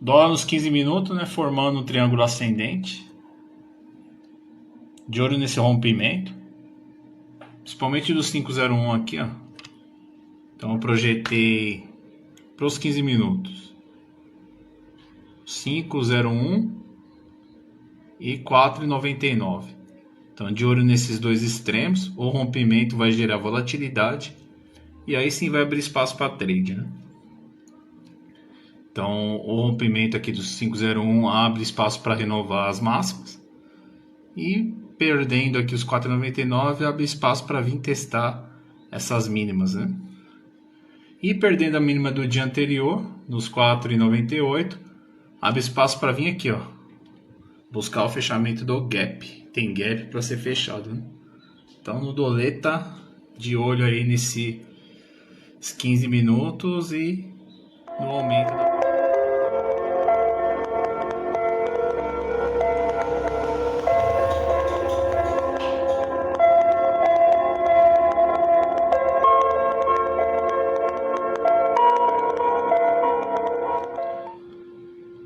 Dólar nos 15 minutos, né? Formando um triângulo ascendente. De olho nesse rompimento. Principalmente do 501 aqui, ó. Então eu projetei para os 15 minutos 501 e 4,99. Então de olho nesses dois extremos, o rompimento vai gerar volatilidade e aí sim vai abrir espaço para trade, né? Então o rompimento aqui do 501 abre espaço para renovar as máximas e perdendo aqui os 4,99 abre espaço para vir testar essas mínimas, né? E perdendo a mínima do dia anterior, nos 4,98, abre espaço para vir aqui, ó, buscar o fechamento do gap. Tem gap para ser fechado, né? Então no doleta, de olho aí nesses 15 minutos e no aumento da...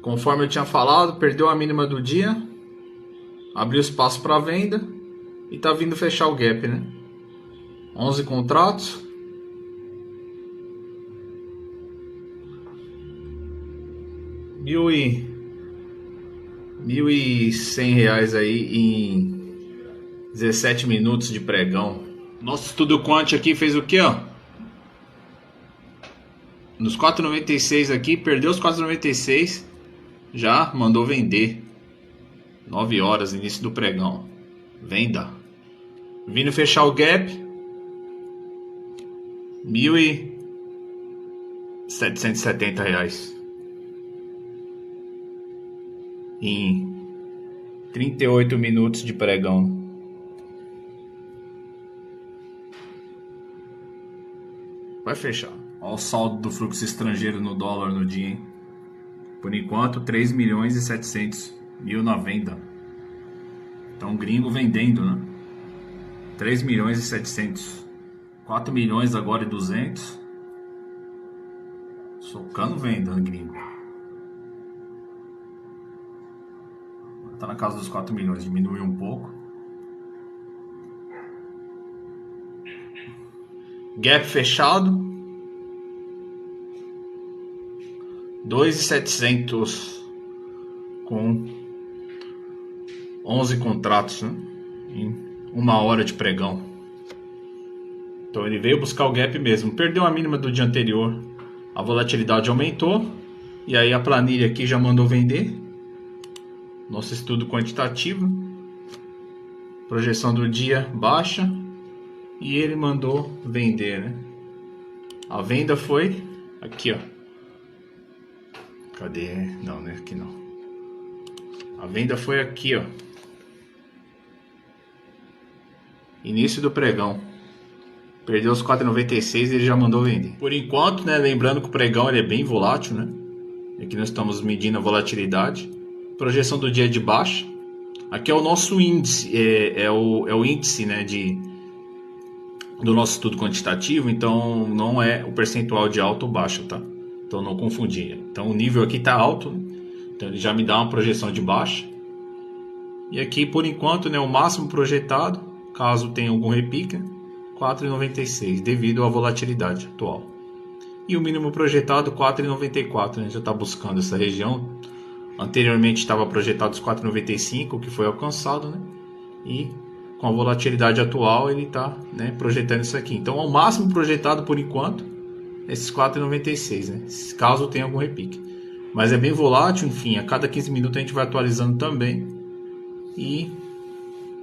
Conforme eu tinha falado, perdeu a mínima do dia, abriu espaço para venda e tá vindo fechar o gap, né? 11 contratos. R$ 1.100 aí em 17 minutos de pregão. Nosso estudo quant aqui fez o que, ó? Nos 4,96 aqui, perdeu os 4,96, já mandou vender. 9 horas, início do pregão. Venda. Vindo fechar o gap. R$ 1.770 em 38 minutos de pregão. Vai fechar. Olha o saldo do fluxo estrangeiro no dólar no dia, hein? Por enquanto, 3.700.000 na venda. Então, gringo vendendo, né? 3.700.000. 4 milhões agora e 200. Socando venda, gringo. Tá na casa dos 4 milhões, diminuiu um pouco. Gap fechado. 2.700 com 11 contratos, né? Em 1 hora de pregão. Então ele veio buscar o gap mesmo. Perdeu a mínima do dia anterior. A volatilidade aumentou. E aí a planilha aqui já mandou vender. Nosso estudo quantitativo. Projeção do dia baixa. E ele mandou vender, né? A venda foi aqui, ó. Cadê? Não, né? Aqui não. A venda foi aqui, ó. Início do pregão. Perdeu os 4,96 e ele já mandou vender. Por enquanto, né? Lembrando que o pregão ele é bem volátil, né? Aqui nós estamos medindo a volatilidade. Projeção do dia de baixa. Aqui é o nosso índice. É o índice, né? Do nosso estudo quantitativo. Então não é o percentual de alta ou baixa, tá? Então não confundir. Então o nível aqui está alto, né? Então ele já me dá uma projeção de baixa. E aqui por enquanto, né, o máximo projetado, caso tenha algum repique, 4,96 devido à volatilidade atual. E o mínimo projetado 4,94, né? Já está buscando essa região. Anteriormente estava projetado os 4,95, que foi alcançado, né? E com a volatilidade atual ele está, né, projetando isso aqui. Então o máximo projetado por enquanto esses 4,96, né? Caso tenha algum repique. Mas é bem volátil, enfim, a cada 15 minutos a gente vai atualizando também. E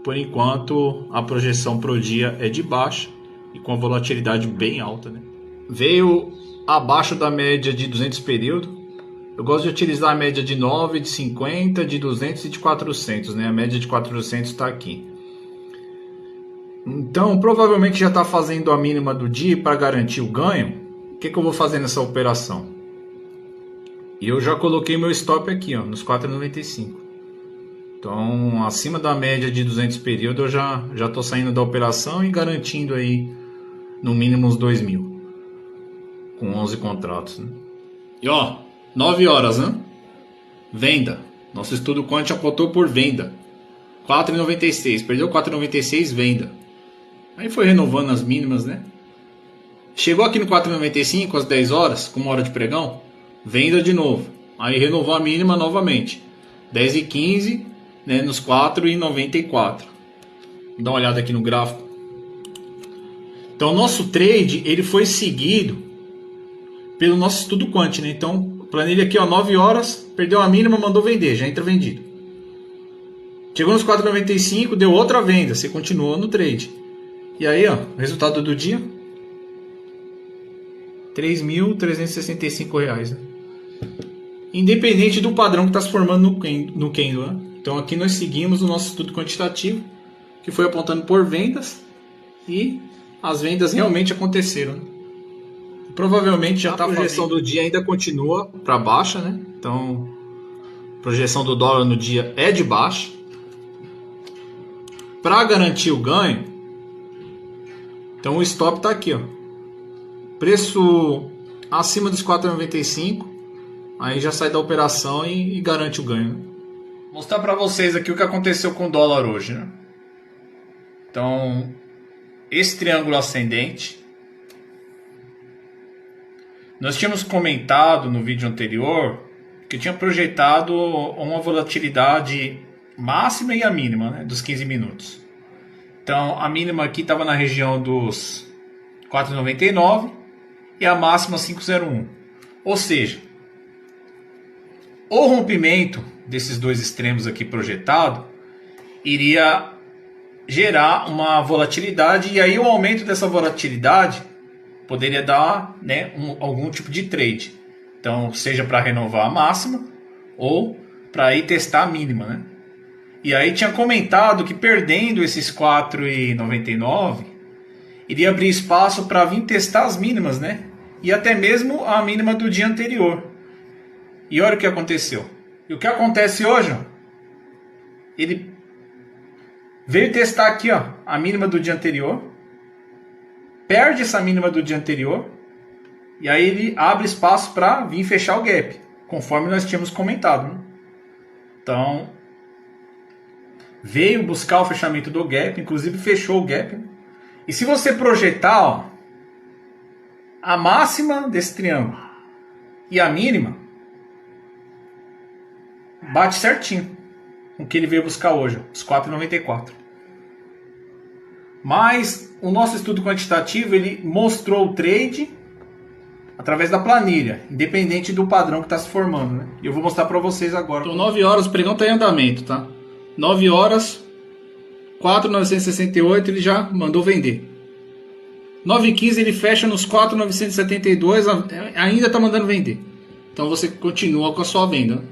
por enquanto a projeção pro dia é de baixa e com a volatilidade bem alta, né? Veio abaixo da média de 200 período. Eu gosto de utilizar a média de 9, de 50, de 200 e de 400, né? A média de 400 está aqui. Então provavelmente já está fazendo a mínima do dia para garantir o ganho. O que eu vou fazer nessa operação? E eu já coloquei meu stop aqui, ó, nos 4,95. Então, acima da média de 200 período, eu já estou saindo da operação e garantindo aí no mínimo uns 2.000. Com 11 contratos, né? E ó, 9 horas, né? Venda. Nosso estudo quant apontou por venda. 4,96. Perdeu 4,96, venda. Aí foi renovando as mínimas, né? Chegou aqui no 4,95 às 10 horas, com 1 hora de pregão. Venda de novo. Aí renovou a mínima novamente. 10,15, né, nos 4,94. Dá uma olhada aqui no gráfico. Então o nosso trade ele foi seguido pelo nosso estudo quant, né? Então planilha aqui, ó, 9 horas, perdeu a mínima, mandou vender, já entra vendido. Chegou nos 4,95, deu outra venda, você continuou no trade. E aí, ó, resultado do dia, R$ 3.365, né? Independente do padrão que está se formando no candle, né? Então aqui nós seguimos o nosso estudo quantitativo, que foi apontando por vendas, e as vendas realmente aconteceram, né? Provavelmente já está a projeção do dia ainda continua para baixa, né? Então a projeção do dólar no dia é de baixa. Para garantir o ganho, então o stop está aqui, ó. Preço acima dos 4,95, aí já sai da operação e garante o ganho, né? Vou mostrar para vocês aqui o que aconteceu com o dólar hoje, né? Então, esse triângulo ascendente, nós tínhamos comentado no vídeo anterior que tinha projetado uma volatilidade máxima e a mínima, né, dos 15 minutos. Então, a mínima aqui estava na região dos 4,99 e a máxima 5,01. Ou seja, o rompimento desses dois extremos aqui projetado iria gerar uma volatilidade, e aí o aumento dessa volatilidade poderia dar, né, algum tipo de trade. Então, seja para renovar a máxima ou para ir testar a mínima, né? E aí tinha comentado que perdendo esses 4,99 iria abrir espaço para vir testar as mínimas, né? E até mesmo a mínima do dia anterior. E olha o que aconteceu. E o que acontece hoje, ó, ele veio testar aqui, ó, a mínima do dia anterior, perde essa mínima do dia anterior, e aí ele abre espaço para vir fechar o gap, conforme nós tínhamos comentado, né? Então, veio buscar o fechamento do gap, inclusive fechou o gap, né? E se você projetar, ó, a máxima desse triângulo e a mínima, bate certinho com o que ele veio buscar hoje, os 4,94. Mas o nosso estudo quantitativo ele mostrou o trade através da planilha, independente do padrão que está se formando, né? E eu vou mostrar para vocês agora. Então, 9 horas, o pregão está em andamento, tá? 9 horas, 4,968, ele já mandou vender. 9,15 ele fecha nos 4,972, ainda está mandando vender. Então você continua com a sua venda, né?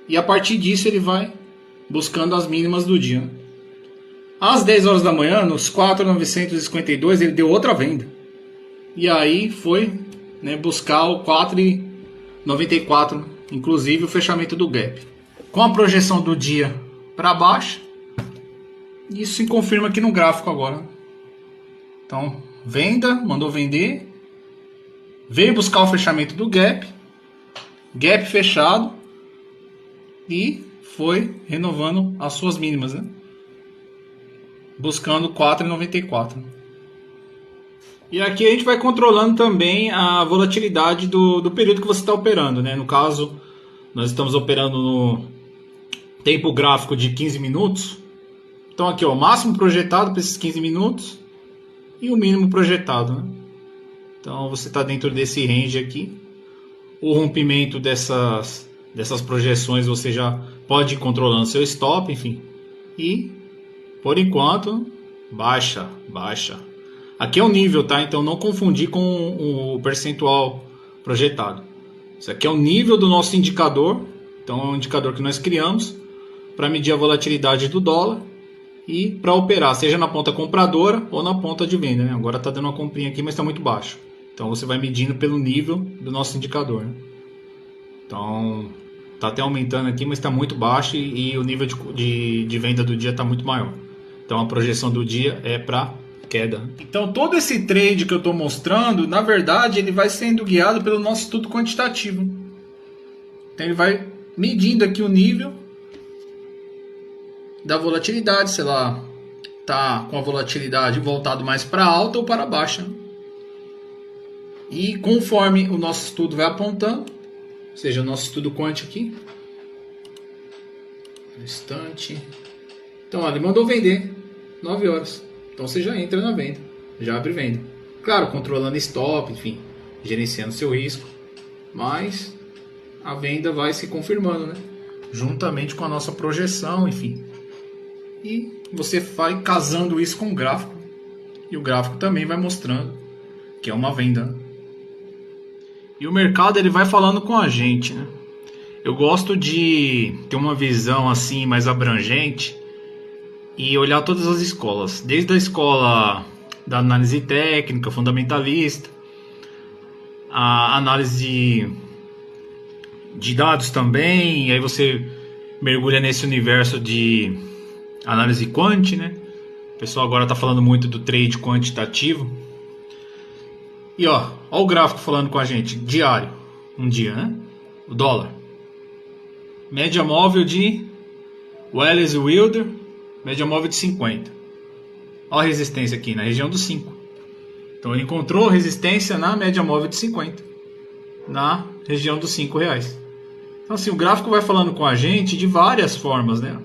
E a partir disso ele vai buscando as mínimas do dia, né? Às 10 horas da manhã, nos 4,952, ele deu outra venda. E aí foi, né, buscar o 4,94, inclusive o fechamento do gap. Com a projeção do dia para baixo, isso se confirma aqui no gráfico agora. Então, venda, mandou vender, veio buscar o fechamento do gap, gap fechado e foi renovando as suas mínimas, né? Buscando 4,94. E aqui a gente vai controlando também a volatilidade do período que você está operando, né? No caso, nós estamos operando no tempo gráfico de 15 minutos. Então aqui, ó, o máximo projetado para esses 15 minutos e o mínimo projetado, né? Então você está dentro desse range aqui. O rompimento dessas projeções você já pode ir controlando seu stop, enfim. E por enquanto, baixa. Aqui é o nível, tá? Então não confundir com o percentual projetado. Isso aqui é o nível do nosso indicador. Então é um indicador que nós criamos para medir a volatilidade do dólar e para operar, seja na ponta compradora ou na ponta de venda, né? Agora está dando uma comprinha aqui, mas está muito baixo. Então você vai medindo pelo nível do nosso indicador, né? Então está até aumentando aqui, mas está muito baixo e o nível de venda do dia está muito maior. Então a projeção do dia é para queda. Então todo esse trade que eu estou mostrando, na verdade, ele vai sendo guiado pelo nosso estudo quantitativo. Então ele vai medindo aqui o nível da volatilidade, se ela tá com a volatilidade voltado mais para alta ou para baixa. E conforme o nosso estudo vai apontando, ou seja, o nosso estudo quant aqui, instante. Então, ele mandou vender 9 horas. Então você já entra na venda, já abre venda. Claro, controlando stop, enfim, gerenciando seu risco. Mas a venda vai se confirmando, né? Juntamente com a nossa projeção, enfim. E você vai casando isso com o gráfico. E o gráfico também vai mostrando que é uma venda. E o mercado ele vai falando com a gente, né? Eu gosto de ter uma visão assim mais abrangente e olhar todas as escolas, desde a escola da análise técnica, fundamentalista, a análise de dados também, e aí você mergulha nesse universo de análise quant, né? O pessoal agora está falando muito do trade quantitativo. E ó o gráfico falando com a gente, diário, um dia, né? O dólar. Média móvel de Wallace Wilder, média móvel de 50. Olha a resistência aqui, na região dos 5. Então ele encontrou resistência na média móvel de 50, na região dos R$5. Então assim, o gráfico vai falando com a gente de várias formas, né?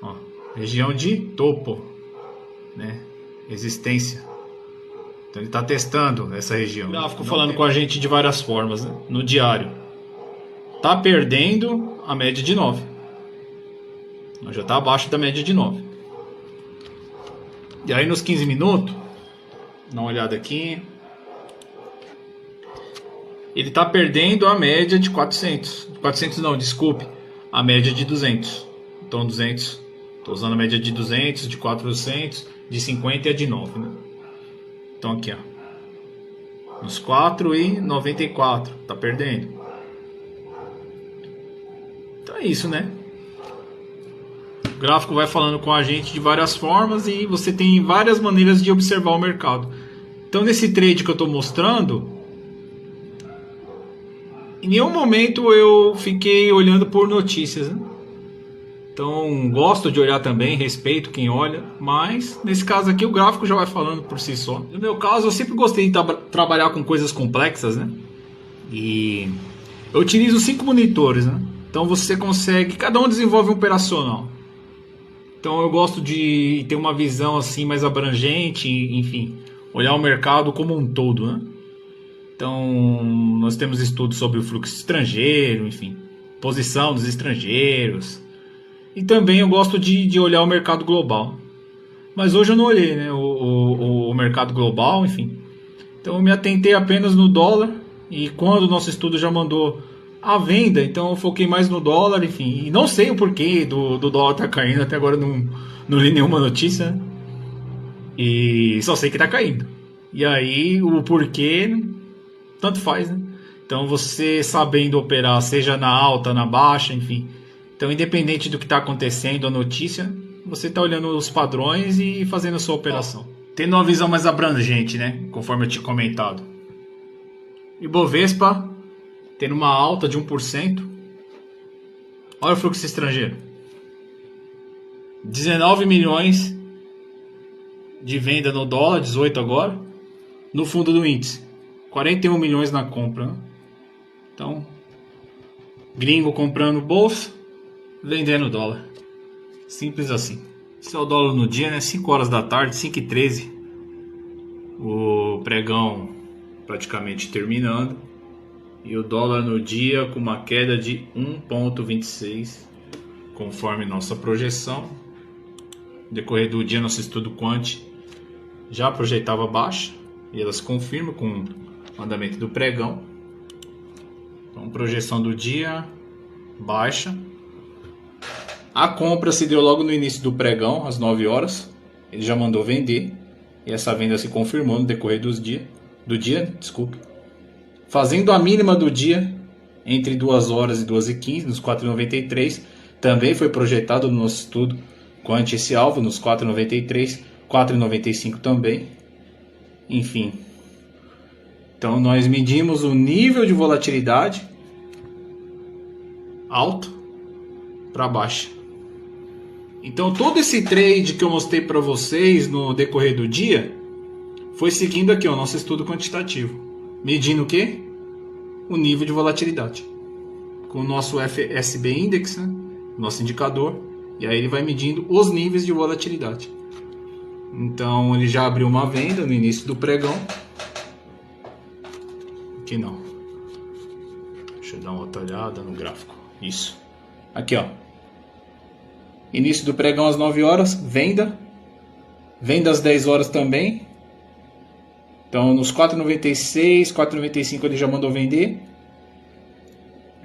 Ó, região de topo, né? Resistência. Então ele está testando essa região. O gráfico falando com a gente de várias formas, né? No diário. Está perdendo a média de 9. Já está abaixo da média de 9. E aí nos 15 minutos, dá uma olhada aqui. Ele está perdendo a média de 400. 400 não, desculpe. A média de 200. Então 200. Estou usando a média de 200, de 400, de 50 e a de 9. Né? Então aqui, ó. Nos 4,94. Está perdendo. Então é isso, né? O gráfico vai falando com a gente de várias formas e você tem várias maneiras de observar o mercado. Então nesse trade que eu estou mostrando, em nenhum momento eu fiquei olhando por notícias, né? Então gosto de olhar também, respeito quem olha, mas nesse caso aqui o gráfico já vai falando por si só. No meu caso eu sempre gostei de trabalhar com coisas complexas, né? E eu utilizo 5 monitores, né? Então você consegue, cada um desenvolve um operacional. Então eu gosto de ter uma visão assim mais abrangente, enfim, olhar o mercado como um todo, né? Então nós temos estudos sobre o fluxo estrangeiro, enfim, posição dos estrangeiros. E também eu gosto de olhar o mercado global. Mas hoje eu não olhei, né, o mercado global, enfim. Então eu me atentei apenas no dólar. E quando o nosso estudo já mandou a venda, então eu foquei mais no dólar, enfim. E não sei o porquê do dólar tá caindo, até agora não li nenhuma notícia, né? E só sei que tá caindo. E aí o porquê, tanto faz, né? Então você sabendo operar, seja na alta, na baixa, enfim. Então independente do que está acontecendo, a notícia, você está olhando os padrões e fazendo a sua operação. Tendo uma visão mais abrangente, né? Conforme eu tinha comentado. Ibovespa tendo uma alta de 1%. Olha o fluxo estrangeiro. 19 milhões de venda no dólar, 18 agora. No fundo do índice. 41 milhões na compra. Né? Então, gringo comprando bolsa, vendendo dólar. Simples assim. Esse é o dólar no dia, né? 5 horas da tarde, 5h13. O pregão praticamente terminando. E o dólar no dia com uma queda de 1,26, conforme nossa projeção. No decorrer do dia, nosso estudo quant já projetava baixa. E ela se confirma com o andamento do pregão. Então, projeção do dia, baixa. A compra se deu logo no início do pregão, às 9 horas. Ele já mandou vender. E essa venda se confirmou no decorrer do dia, fazendo a mínima do dia entre 2 horas e 2h15, nos 4,93. Também foi projetado no nosso estudo quant esse alvo, nos 4,93, 4,95 também. Enfim. Então nós medimos o nível de volatilidade alta para baixa. Então todo esse trade que eu mostrei para vocês no decorrer do dia foi seguindo aqui o nosso estudo quantitativo, medindo o quê? O nível de volatilidade com o nosso FSB Index, né? Nosso indicador, e aí ele vai medindo os níveis de volatilidade. Então ele já abriu uma venda no início do pregão. Aqui não. Deixa eu dar uma outra olhada no gráfico. Isso. Aqui, ó. Início do pregão às 9 horas, venda. Venda às 10 horas também. Então nos 4,96, 4,95 ele já mandou vender.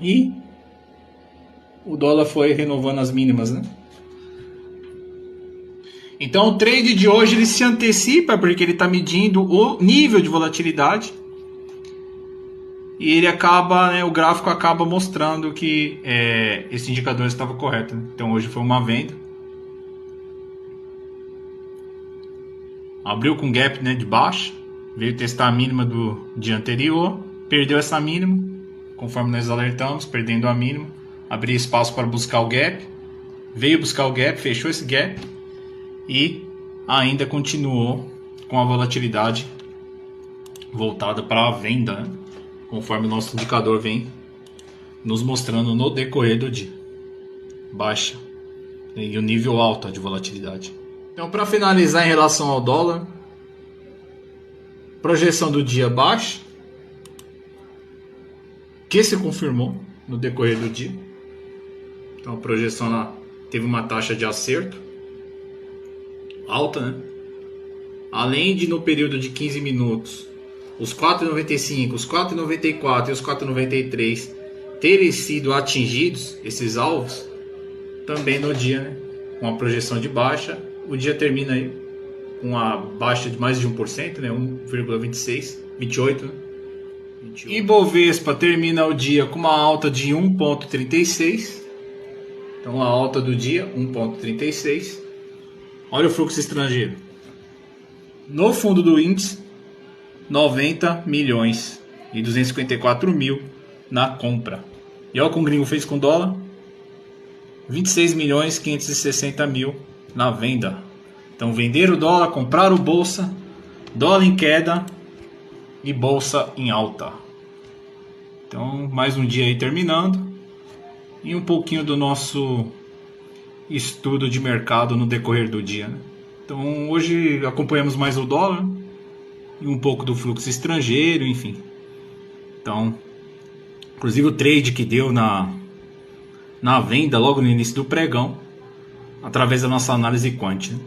E o dólar foi renovando as mínimas, né? Então o trade de hoje ele se antecipa porque ele está medindo o nível de volatilidade. E ele acaba, né, o gráfico acaba mostrando que esse indicador estava correto, né? Então hoje foi uma venda. Abriu com gap, né, de baixa. Veio testar a mínima do dia anterior. Perdeu essa mínima, conforme nós alertamos, perdendo a mínima. Abriu espaço para buscar o gap. Veio buscar o gap, fechou esse gap. E ainda continuou com a volatilidade voltada para a venda, né? Conforme o nosso indicador vem nos mostrando no decorrer do dia. Baixa, né? E o nível alto de volatilidade. Então, para finalizar em relação ao dólar, projeção do dia baixa, que se confirmou no decorrer do dia. Então a projeção lá teve uma taxa de acerto alta, né? Além de no período de 15 minutos os 4,95, os 4,94 e os 4,93 terem sido atingidos, esses alvos, também no dia, né? Com a projeção de baixa, o dia termina aí com uma baixa de mais de 1%, né? 1,26, 28, né? 28. Ibovespa termina o dia com uma alta de 1,36. Então a alta do dia, 1,36. Olha o fluxo estrangeiro. No fundo do índice, 90 milhões e 254 mil na compra. E olha o que o gringo fez com o dólar. 26 milhões 560 mil na venda. Então vender o dólar, comprar o bolsa, dólar em queda e bolsa em alta. Então mais um dia aí terminando. E um pouquinho do nosso estudo de mercado no decorrer do dia, né? Então hoje acompanhamos mais o dólar e um pouco do fluxo estrangeiro, enfim. Então, inclusive o trade que deu na venda logo no início do pregão, através da nossa análise quant, né?